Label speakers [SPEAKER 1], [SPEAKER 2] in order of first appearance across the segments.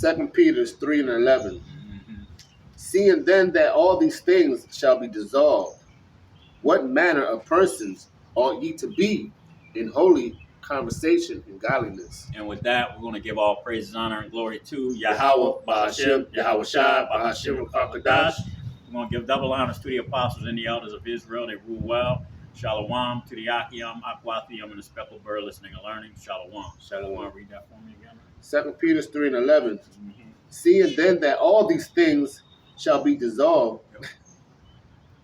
[SPEAKER 1] 2 Peter 3 and 11.
[SPEAKER 2] Mm-hmm.
[SPEAKER 1] Seeing then that all these things shall be dissolved, what manner of persons ought ye to be in holy conversation and godliness?
[SPEAKER 2] And with that, we're going to give all praises, honor, and glory to
[SPEAKER 1] Yahweh,
[SPEAKER 2] Bahashim,
[SPEAKER 1] Yahweh Shai, Bahashim, Rakakadash.
[SPEAKER 2] We're going to give double honors to the apostles and the elders of Israel. They rule well. Shalom to the Achiam, Aquathium, and the speckled bird listening and learning. Shalom.
[SPEAKER 1] Shalom.
[SPEAKER 2] Read that for me again.
[SPEAKER 1] 2 Peter 3 and 11.
[SPEAKER 2] Mm-hmm.
[SPEAKER 1] Seeing then that all these things shall be dissolved,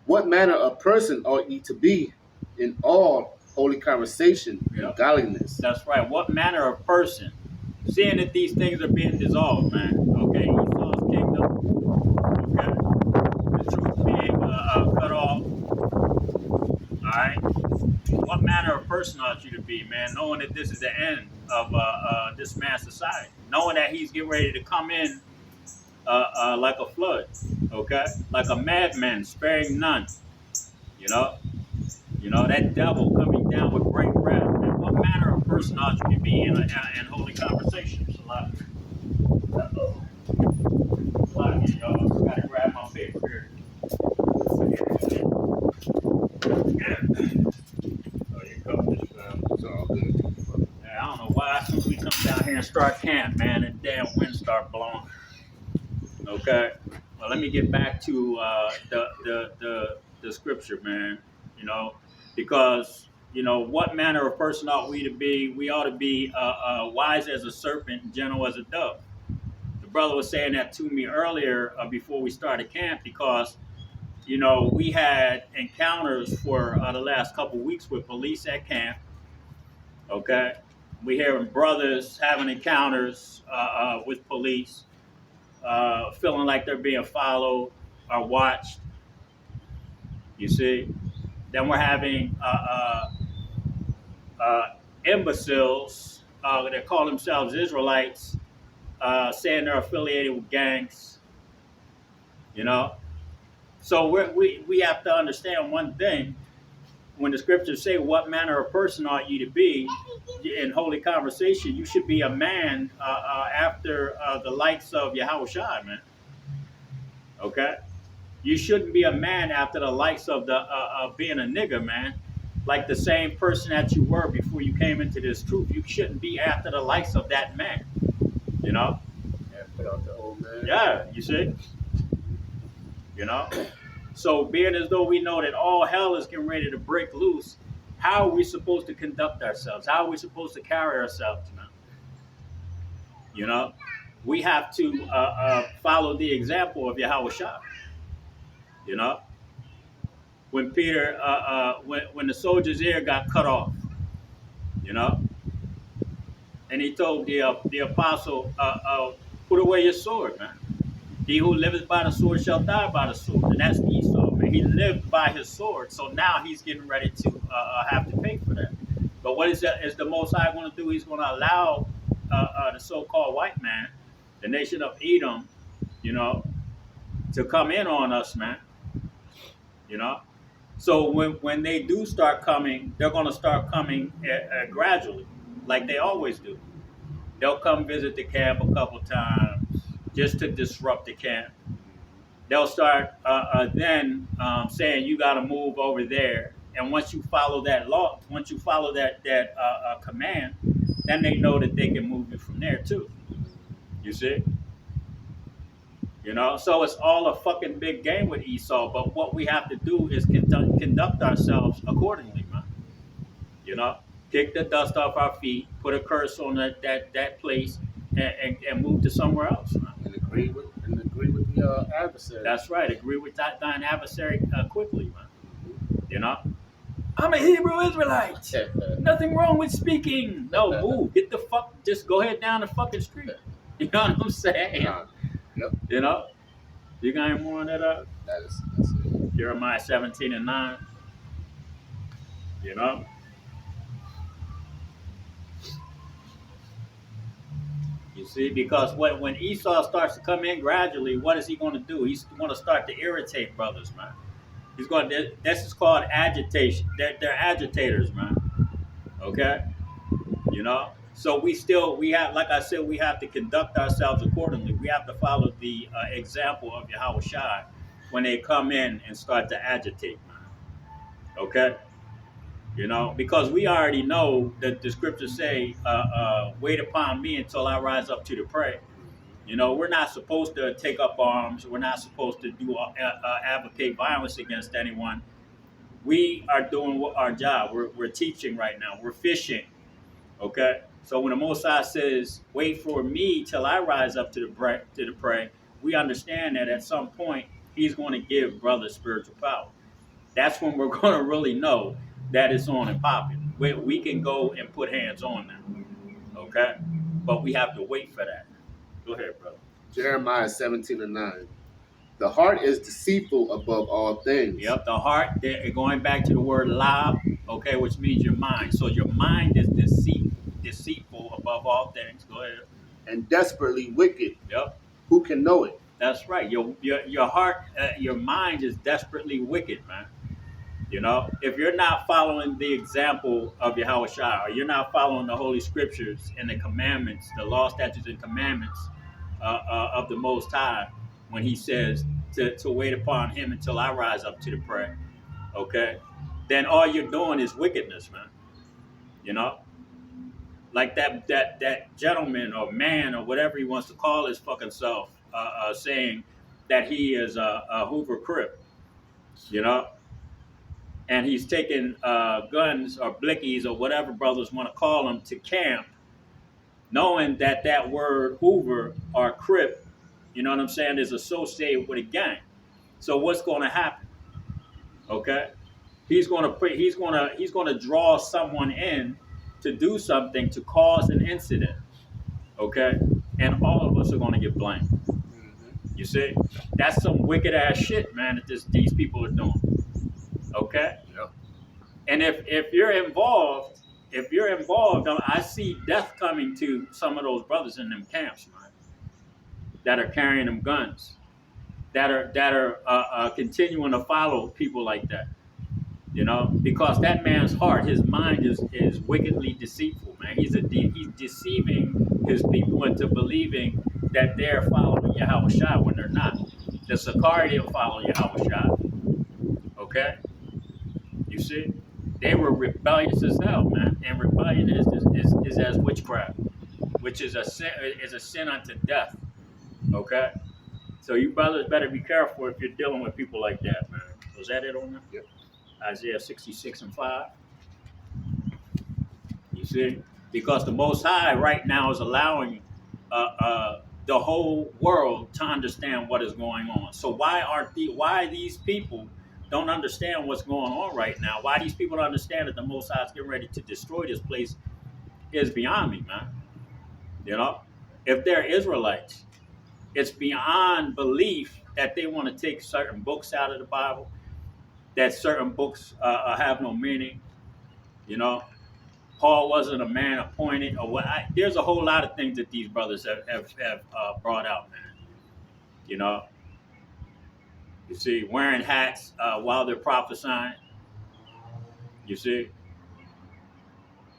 [SPEAKER 1] what manner of person ought ye to be in all holy conversation and godliness?
[SPEAKER 2] That's right. What manner of person? Seeing that these things are being dissolved, man. Okay, Esau's kingdom. Okay, the truth being cut off. All right. What manner of person ought you to be, man? Knowing that this is the end of this man's society, knowing that he's getting ready to come in like a flood. Okay, like a madman, sparing none. You know that devil coming down with great wrath. Man, what manner of person ought you to be in holy conversation? Uh-oh. Y'all. Gotta grab my paper here. Oh, you covered this,
[SPEAKER 1] It's all good.
[SPEAKER 2] I don't know why as soon as we come down here and start camp, man, and damn wind start blowing. Okay. Well, let me get back to the scripture, man. You know, because what manner of person ought we to be? We ought to be wise as a serpent and gentle as a dove. The brother was saying that to me earlier before we started camp, because we had encounters for the last couple weeks with police at camp. Okay, we hearing brothers having encounters with police, feeling like they're being followed or watched. You see, then we're having imbeciles that call themselves Israelites, saying they're affiliated with gangs. So we have to understand one thing. When the scriptures say, what manner of person ought you to be in holy conversation, you should be a man after the likes of Yahweh Shai, man. Okay? You shouldn't be a man after the likes of being a nigger, man. Like the same person that you were before you came into this truth. You shouldn't be after the likes of that man.
[SPEAKER 1] Yeah, put out the old man.
[SPEAKER 2] Yeah, you see? So being as though we know that all hell is getting ready to break loose, how are we supposed to conduct ourselves? How are we supposed to carry ourselves, man? We have to follow the example of Yahweh Shai. When Peter, when the soldier's ear got cut off, and he told the apostle, put away your sword, man. He who liveth by the sword shall die by the sword. And that's Esau, man. He lived by his sword, so now he's getting ready to have to pay for that. But what is the Most High going to do? He's going to allow the so-called white man, the nation of Edom, to come in on us, man. So when they do start coming, they're going to start coming gradually, like they always do. They'll come visit the camp a couple times just to disrupt the camp. They'll start then saying you got to move over there. And once you follow that law, once you follow that command, then they know that they can move you from there too. You see? So it's all a fucking big game with Esau. But what we have to do is conduct ourselves accordingly, man. Kick the dust off our feet, put a curse on that place, and move to somewhere else, man.
[SPEAKER 1] And agree with the adversary.
[SPEAKER 2] That's right. Agree with thine adversary quickly, man. I'm a Hebrew Israelite. Nothing wrong with speaking. No, move. Get the fuck. Just go ahead down the fucking street. You know what I'm saying?
[SPEAKER 1] Yep.
[SPEAKER 2] You got any more on that?
[SPEAKER 1] That's it.
[SPEAKER 2] Jeremiah 17 and 9. You see, because when Esau starts to come in gradually, what is he going to do? He's going to start to irritate brothers, man. He's going to. This is called agitation. They're agitators, man. Okay, So we have, like I said, we have to conduct ourselves accordingly. We have to follow the example of Yahweh Shai when they come in and start to agitate. Okay, because we already know that the scriptures say, "Wait upon me until I rise up to the prey." We're not supposed to take up arms. We're not supposed to do advocate violence against anyone. We are doing our job. We're teaching right now. We're fishing. Okay. So when the Most High says, "Wait for me till I rise up to the prey," we understand that at some point He's going to give brothers spiritual power. That's when we're going to really know that it's on and popping. We can go and put hands on them. Okay. But we have to wait for that. Go ahead, brother.
[SPEAKER 1] Jeremiah 17:9. The heart is deceitful above all things.
[SPEAKER 2] Yep, the heart, going back to the word lab, okay, which means your mind. So your mind is deceitful above all things. Go ahead.
[SPEAKER 1] And desperately wicked.
[SPEAKER 2] Yep.
[SPEAKER 1] Who can know it?
[SPEAKER 2] That's right. Your heart, your mind is desperately wicked, man. If you're not following the example of Yahweh Shai, or you're not following the Holy Scriptures and the commandments, the law, statutes, and commandments of the Most High, when He says to wait upon Him until I rise up to the prey, okay, then all you're doing is wickedness, man. Like that gentleman or man or whatever he wants to call his fucking self, saying that he is a Hoover Crip, and he's taking guns or blickies or whatever brothers want to call them to camp, knowing that word Hoover or Crip, you know what I'm saying, is associated with a gang. So what's going to happen? Okay, he's going to draw someone in to do something to cause an incident. Okay, and all of us are going to get blamed. You see, that's some wicked ass shit, man, that these people are doing. Okay.
[SPEAKER 1] Yeah.
[SPEAKER 2] And if you're involved, I see death coming to some of those brothers in them camps, man, that are carrying them guns, that are continuing to follow people like that, because that man's heart, his mind is wickedly deceitful, man. He's deceiving his people into believing that they're following Yahweh Shai when they're not. The Sakari didn't follow Yahweh Shai. Okay. You see, they were rebellious as hell, man. And rebellion is as witchcraft, which is a sin unto death. Okay, so you brothers better be careful if you're dealing with people like that, man. Was that it on there?
[SPEAKER 1] Yep.
[SPEAKER 2] Isaiah 66:5. You see, because the Most High right now is allowing the whole world to understand what is going on. So why these people don't understand what's going on right now? Why these people don't understand that the Most High is getting ready to destroy this place is beyond me, man. If they're Israelites, it's beyond belief that they want to take certain books out of the Bible, that certain books have no meaning. Paul wasn't a man appointed, or what? There's a whole lot of things that these brothers have brought out, man. You see, wearing hats while they're prophesying. You see,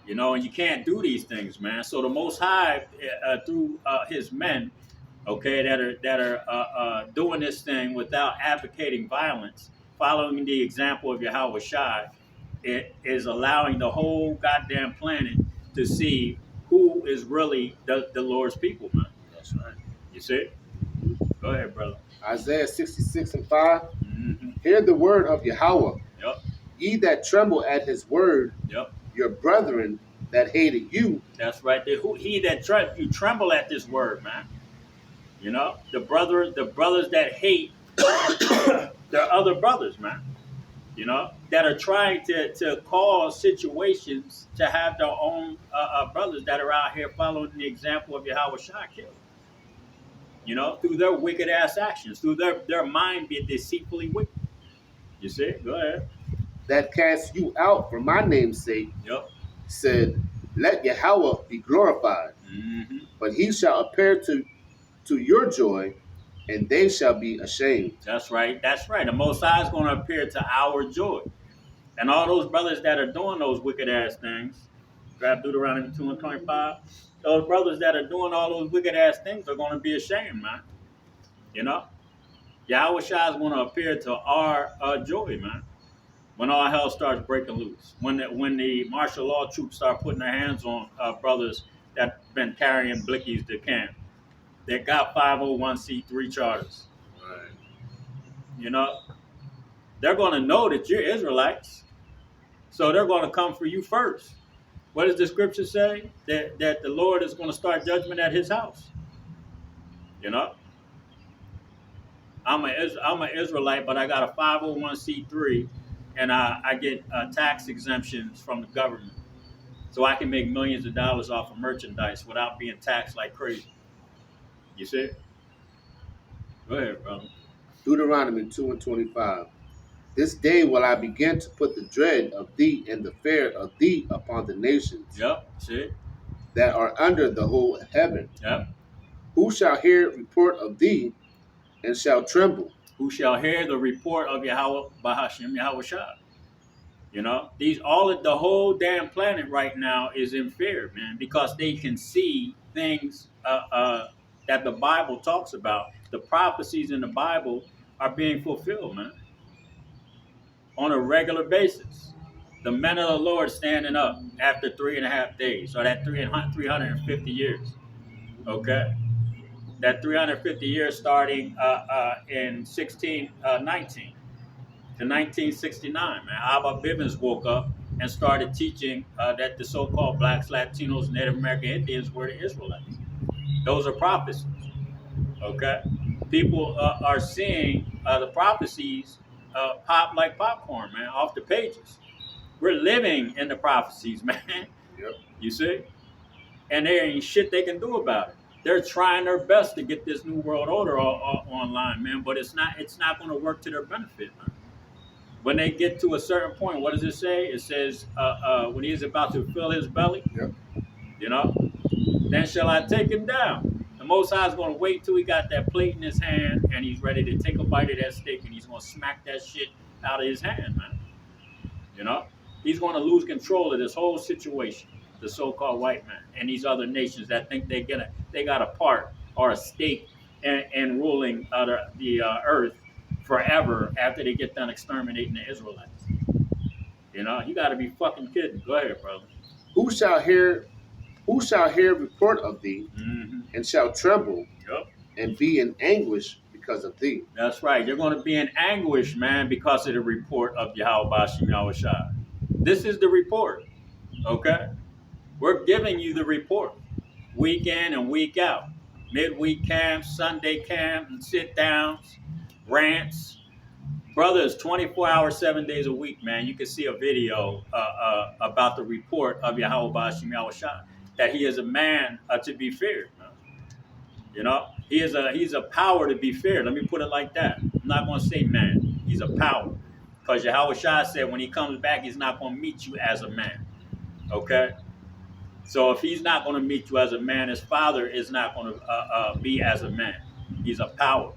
[SPEAKER 2] and you can't do these things, man. So the Most High, through His men, okay, that are doing this thing without advocating violence, following the example of Yahweh Shai, it is allowing the whole goddamn planet to see who is really the Lord's people, man.
[SPEAKER 1] That's right.
[SPEAKER 2] You see? Go ahead, brother.
[SPEAKER 1] Isaiah 66:5.
[SPEAKER 2] Mm-hmm.
[SPEAKER 1] Hear the word of Yahweh.
[SPEAKER 2] Yep.
[SPEAKER 1] Ye that tremble at His word.
[SPEAKER 2] Yep.
[SPEAKER 1] Your brethren that hated you.
[SPEAKER 2] That's right. You tremble at this word, man. The brothers that hate their other brothers, man. That are trying to cause situations to have their own brothers that are out here following the example of Yahweh Shai killed. Through their wicked ass actions, through their mind being deceitfully wicked. You see? Go ahead.
[SPEAKER 1] That cast you out for my name's sake.
[SPEAKER 2] Yep.
[SPEAKER 1] Said, let Yahweh be glorified.
[SPEAKER 2] Mm-hmm.
[SPEAKER 1] But He shall appear to your joy, and they shall be ashamed.
[SPEAKER 2] That's right. That's right. The Most High is going to appear to our joy. And all those brothers that are doing those wicked ass things, Grab Deuteronomy 2 and 25. Those brothers that are doing all those wicked ass things are going to be ashamed, man. You know? Yahweh Shai is going to appear to our joy, man. When all hell starts breaking loose. When the martial law troops start putting their hands on brothers that been carrying blickies to camp. They got 501c3 charters.
[SPEAKER 1] Right.
[SPEAKER 2] You know? They're going to know that you're Israelites. So they're going to come for you first. What does the scripture say? That the Lord is going to start judgment at his house. You know? I'm an Israelite, but I got a 501c3, and I get tax exemptions from the government. So I can make millions of dollars off of merchandise without being taxed like crazy. You see? Go ahead, brother.
[SPEAKER 1] Deuteronomy 2 and 25. This day will I begin to put the dread of thee and the fear of thee upon the nations
[SPEAKER 2] See?
[SPEAKER 1] that are under the whole heaven.
[SPEAKER 2] Yep.
[SPEAKER 1] Who shall hear report of thee and shall tremble?
[SPEAKER 2] Who shall hear the report of Yahweh Bahashim Yahweh Shai? You know, the whole damn planet right now is in fear, man, because they can see things that the Bible talks about. The prophecies in the Bible are being fulfilled, man, on a regular basis. The men of the Lord standing up after 3.5 days, or that 350 years. Okay, that 350 years starting in 1619. To 1969, man, Abba Bivens woke up and started teaching that the so-called blacks, Latinos, Native American Indians were the Israelites. Those are prophecies, okay? People are seeing the prophecies pop like popcorn, man, off the pages. We're living in the prophecies, man.
[SPEAKER 1] Yep.
[SPEAKER 2] You see? And there ain't shit they can do about it. They're trying their best to get this new world order online, man, but it's not going to work to their benefit, man. When they get to a certain point, what does it say? It says, when he is about to fill his belly,
[SPEAKER 1] Yep.
[SPEAKER 2] you know, then shall I take him down. The Most High is going to wait till he got that plate in his hand and he's ready to take a bite of that steak and he's going to smack that shit out of his hand, man. You know, he's going to lose control of this whole situation, the so-called white man and these other nations that think they got a part or a stake in ruling the earth forever after they get done exterminating the Israelites. You know, you got to be fucking kidding. Go ahead, brother.
[SPEAKER 1] Who shall hear report of thee and shall tremble and be in anguish because of thee?
[SPEAKER 2] That's right. You're going to be in anguish, man, because of the report of Yahweh Bashim Yahweh Shai. This is the report, okay? We're giving you the report week in and week out. Midweek camps, Sunday camp, and sit-downs, rants. Brother, it's 24 hours, 7 days a week, man. You can see a video about the report of Yahweh Bashim Yahweh Shai, that he is a man to be feared, man. You know, he's a power to be feared. Let me put it like that. I'm not going to say man. He's a power. Because Yahweh Shai said when he comes back, he's not going to meet you as a man. Okay? So if he's not going to meet you as a man, his father is not going to be as a man. He's a power.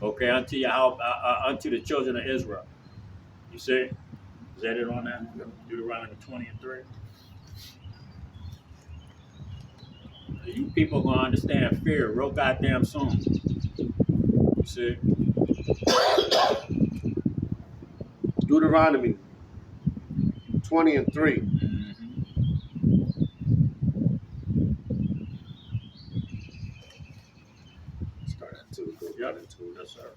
[SPEAKER 2] Okay, unto the children of Israel. You see? Is that it on that? Deuteronomy 20 and 3. You people gonna understand fear real goddamn soon. You see?
[SPEAKER 1] Deuteronomy 20 and 3. Start at 2. Go at 2.
[SPEAKER 2] Yes, sir.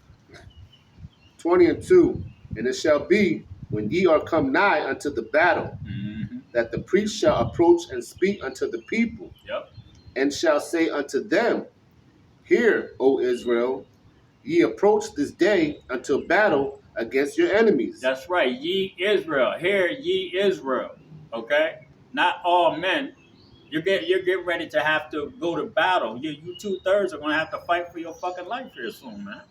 [SPEAKER 1] 20 and 2. And it shall be when ye are come nigh unto the battle, that the priest shall approach and speak unto the people, and shall say unto them, Hear, O Israel, ye approach this day unto battle against your enemies.
[SPEAKER 2] That's right. Ye Israel. Hear ye Israel. Okay? Not all men. You're getting ready to have to go to battle. You 2/3 are going to have to fight for your fucking life here soon, man.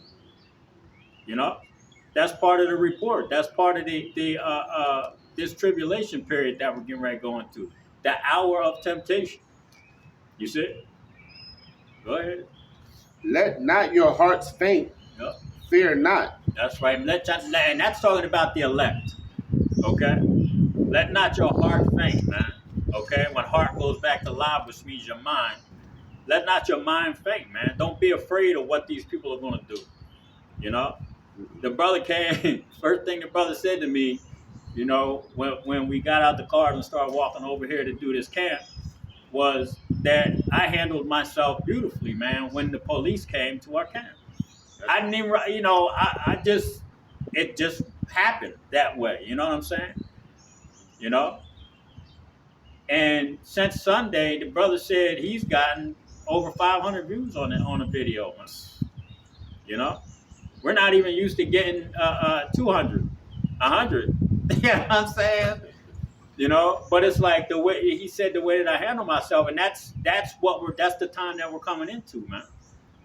[SPEAKER 2] You know? That's part of the report. That's part of this tribulation period that we're getting ready to go into. The hour of temptation. You see? Go ahead.
[SPEAKER 1] Let not your hearts faint. Fear not.
[SPEAKER 2] That's right. And that's talking about the elect. Okay? Let not your heart faint, man. Okay, when heart goes back to live, which means your mind. Let not your mind faint, man. Don't be afraid of what these people are going to do. You know, the brother came. First thing the brother said to me, you know, when we got out the car and started walking over here to do this camp, was that I handled myself beautifully, man. When the police came to our camp, I didn't even, you know, I just, it just happened that way. You know what I'm saying? You know. And since Sunday, the brother said he's gotten over 500 views on the video. You know, we're not even used to getting 200, 100. You know what I'm saying? You know, but it's like the way he said, the way that I handle myself, and that's the time that we're coming into, man.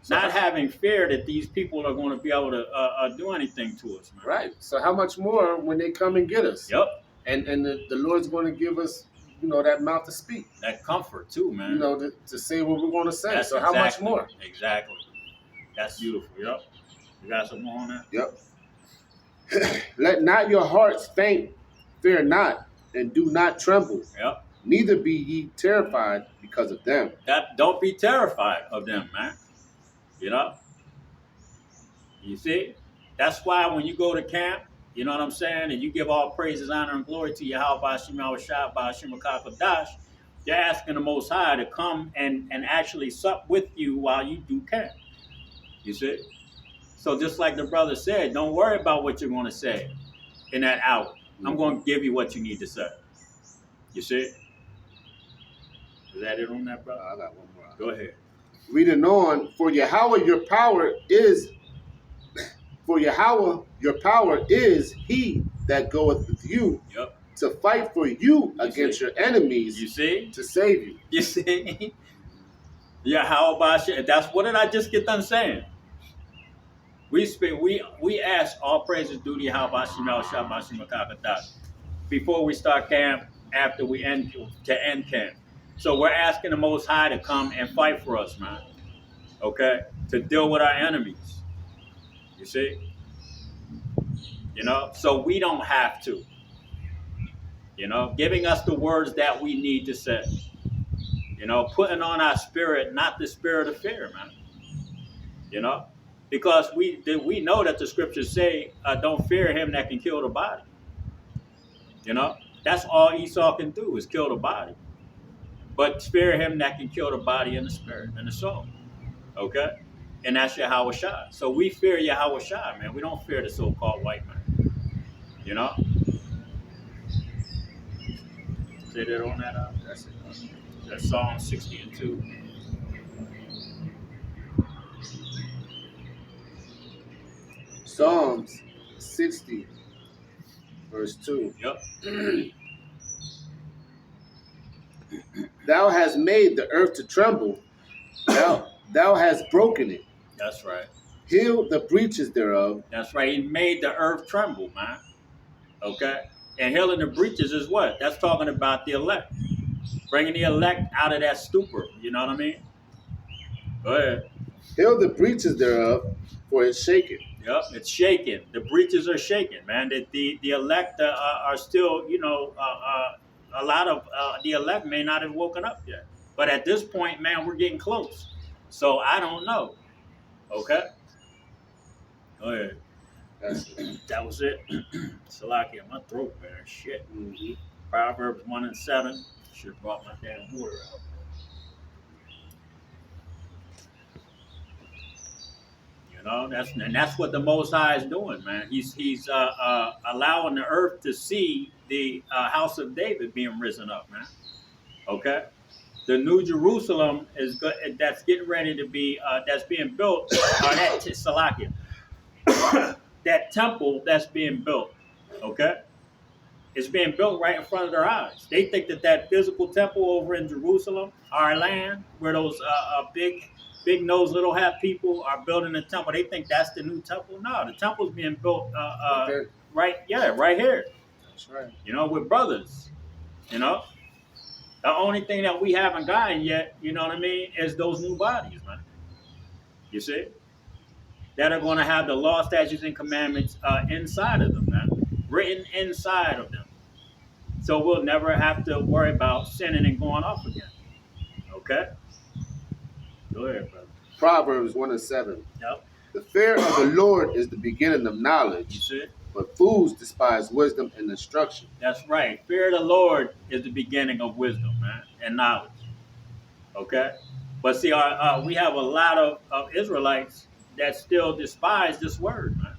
[SPEAKER 2] So not having fear that these people are going to be able to do anything to us, man.
[SPEAKER 1] Right. So how much more when they come and get us?
[SPEAKER 2] Yep.
[SPEAKER 1] And the Lord's going to give us, you know, that mouth to speak.
[SPEAKER 2] That comfort too, man.
[SPEAKER 1] You know, to say what we're going to say.
[SPEAKER 2] That's
[SPEAKER 1] so how much more?
[SPEAKER 2] Exactly. That's beautiful. Yep. You got some more on that?
[SPEAKER 1] Yep. Let not your hearts faint, fear not, and do not tremble.
[SPEAKER 2] Yep.
[SPEAKER 1] Neither be ye terrified because of them.
[SPEAKER 2] Don't be terrified of them, man. You know? You see? That's why when you go to camp, you know what I'm saying, and you give all praises, honor, and glory to Yahweh Ba'Shem Yahushua Ba'Shem HaKadosh, you're asking the Most High to come and actually sup with you while you do camp. You see? So just like the brother said, don't worry about what you're going to say in that hour. I'm going to give you what you need to say. You see? Is that it on that, brother?
[SPEAKER 1] I got one more.
[SPEAKER 2] Go ahead.
[SPEAKER 1] Reading on, for Yahweh your power is he that goeth with you.
[SPEAKER 2] Yep.
[SPEAKER 1] To fight for you against your enemies.
[SPEAKER 2] You see?
[SPEAKER 1] To save you.
[SPEAKER 2] You see? Yahweh Ba'Shem. That's what did I just get done saying? We ask all praises due to Yahweh Ba'Shem Yahushua Ba'Shem HaKadosh before we start camp, after we end camp. So we're asking the Most High to come and fight for us, man. Okay? To deal with our enemies. You see? You know? So we don't have to. You know? Giving us the words that we need to say. You know? Putting on our spirit, not the spirit of fear, man. You know? Because we know that the scriptures say, don't fear him that can kill the body. You know? That's all Esau can do is kill the body. But fear him that can kill the body and the spirit and the soul. Okay? And that's Yahweh Shai. So we fear Yahweh Shai, man. We don't fear the so-called white man. You know? Say that on that. That's it. That's Psalm 60 and 2.
[SPEAKER 1] Psalms 60, verse 2.
[SPEAKER 2] Yep.
[SPEAKER 1] Thou hast made the earth to tremble. Thou hast broken it.
[SPEAKER 2] That's right.
[SPEAKER 1] Heal the breaches thereof.
[SPEAKER 2] That's right. He made the earth tremble, man. Okay? And healing the breaches is what? That's talking about the elect. Bringing the elect out of that stupor. You know what I mean? Go ahead.
[SPEAKER 1] Heal the breaches thereof, for it's shaken.
[SPEAKER 2] Yep, it's shaking. The breaches are shaking, man. The elect are still, you know, a lot of the elect may not have woken up yet. But at this point, man, we're getting close. So I don't know. Okay? Go ahead. That was it. Salaki, my throat, man. Shit.
[SPEAKER 1] Mm-hmm.
[SPEAKER 2] Proverbs 1 and 7. Should have brought my damn water out. You know, that's what the Most High is doing, man. He's allowing the earth to see the house of David being risen up, man. Okay, the New Jerusalem is good. That's getting ready to be that's being built. Salakia, that temple that's being built. Okay, it's being built right in front of their eyes. They think that physical temple over in Jerusalem, our land, where those big nose, little hat people are building a temple. They think that's the new temple. No, the temple's being built right here.
[SPEAKER 1] That's right.
[SPEAKER 2] You know, with brothers. You know, the only thing that we haven't gotten yet, you know what I mean, is those new bodies, man. You see, that are going to have the law, statutes, and commandments inside of them, man, written inside of them. So we'll never have to worry about sinning and going off again. Okay? Go ahead, brother.
[SPEAKER 1] Proverbs 1:7.
[SPEAKER 2] Yep.
[SPEAKER 1] The fear of the Lord is the beginning of
[SPEAKER 2] You
[SPEAKER 1] knowledge,
[SPEAKER 2] see?
[SPEAKER 1] but fools despise wisdom and instruction.
[SPEAKER 2] That's right. Fear of the Lord is the beginning of wisdom, man, and knowledge. Okay? But see, we have a lot of Israelites that still despise this word, man.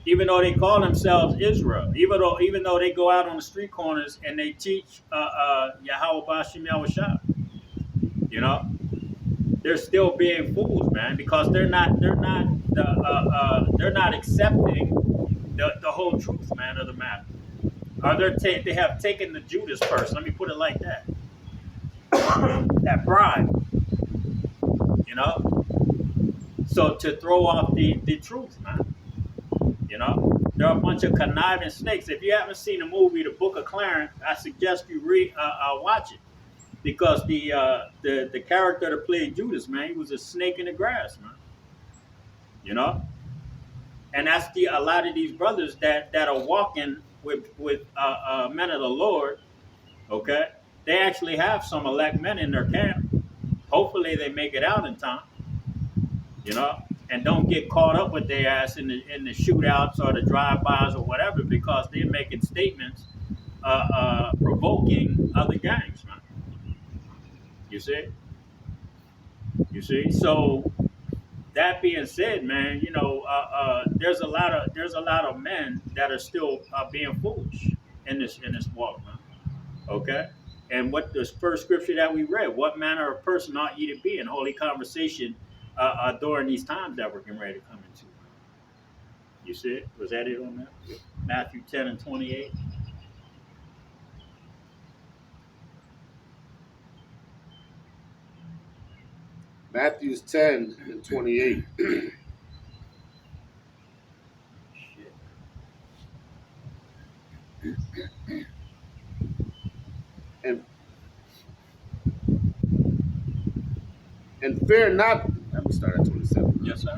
[SPEAKER 2] Even though they call themselves Israel, even though they go out on the street corners and they teach Yahweh Bashim Yahushua, you know, they're still being fools, man, because they're not accepting the whole truth, man, of the matter. Or they have taken the Judas purse. Let me put it like that. That bribe, you know. So to throw off the truth, man. You know, there are a bunch of conniving snakes. If you haven't seen the movie The Book of Clarence, I suggest you watch it, because the character that played Judas, man, he was a snake in the grass, man. You know, and that's a lot of these brothers that are walking with men of the Lord. Okay, they actually have some elect men in their camp. Hopefully, they make it out in time. You know, and don't get caught up with their ass in the shootouts or the drive-bys or whatever, because they're making statements provoking other gangs, man. You see. So that being said, man, you know, there's a lot of men that are still being foolish in this walk, man. Okay. And what this first scripture that we read, what manner of person ought ye to be in holy conversation during these times that we're getting ready to come into? You see it? Was that it on that? Matthew 10:28.
[SPEAKER 1] Matthew 10:28. And fear not. Let me start at 27.
[SPEAKER 2] Yes, sir.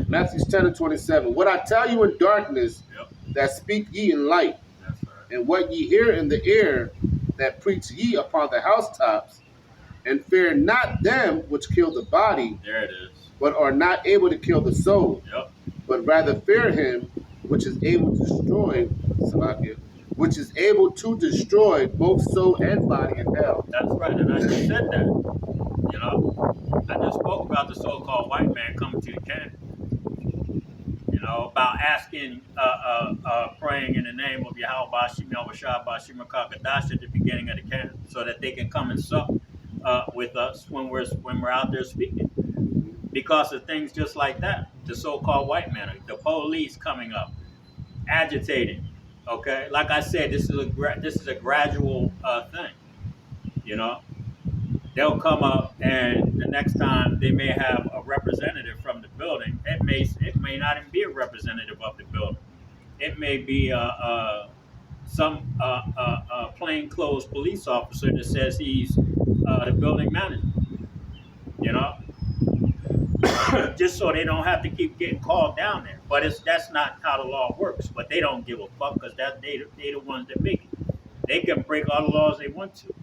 [SPEAKER 1] Matthew 10:27. What I tell you in darkness,
[SPEAKER 2] Yep.
[SPEAKER 1] that speak ye in light,
[SPEAKER 2] That's right.
[SPEAKER 1] and what ye hear in the ear, that preach ye upon the housetops, and fear not them which kill the body,
[SPEAKER 2] There it is.
[SPEAKER 1] but are not able to kill the soul,
[SPEAKER 2] Yep.
[SPEAKER 1] but rather fear him which is able to destroy, which is able to destroy both soul and body in hell.
[SPEAKER 2] That's right. And I just said that. You know, I just spoke about the so-called white man coming to the camp. You know, about asking, praying in the name of Yahweh Bashim Yahushua Bashim Kakadash at the beginning of the camp, so that they can come and sup with us when we're out there speaking. Because of things just like that, the so-called white man, the police coming up, agitating. Okay, like I said, this is a gradual thing. You know, they'll come up, and the next time they may have a representative from the building. It may not even be a representative of the building. It may be some plainclothes police officer that says he's the building manager. You know, just so they don't have to keep getting called down there. But that's not how the law works. But they don't give a fuck, because they the ones that make it. They can break all the laws they want to,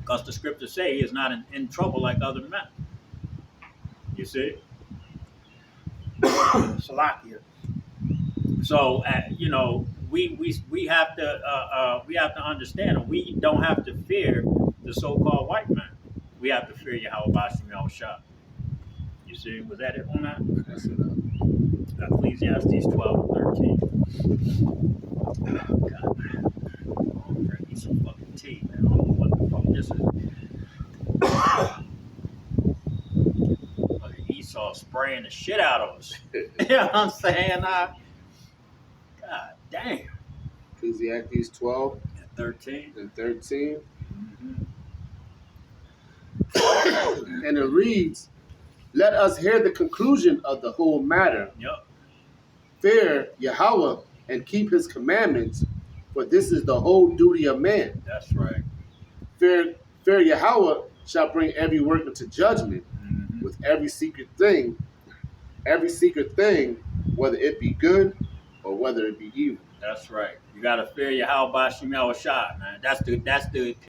[SPEAKER 2] because the scriptures say he is not in trouble like other men. You see? Salakia. So you know, we have to understand, and we don't have to fear the so-called white man. We have to fear Yahweh Bashim Yahushua. You see, was that it on that?
[SPEAKER 1] That's it.
[SPEAKER 2] Ecclesiastes 12:13. Oh, God, man. I'm drinking some fucking tea, man. I don't know what the fuck this is. Look at Esau spraying the shit out of us. You know what I'm saying? God damn.
[SPEAKER 1] Ecclesiastes 12
[SPEAKER 2] 13.
[SPEAKER 1] and 13.
[SPEAKER 2] Mm-hmm.
[SPEAKER 1] And it reads, let us hear the conclusion of the whole matter.
[SPEAKER 2] Yep.
[SPEAKER 1] Fear Yahweh and keep his commandments, for this is the whole duty of man.
[SPEAKER 2] That's right.
[SPEAKER 1] Fear Yahweh shall bring every work into judgment, with every secret thing, whether it be good or whether it be evil.
[SPEAKER 2] That's right. You gotta fear Yahweh Shemel Shah, man. That's the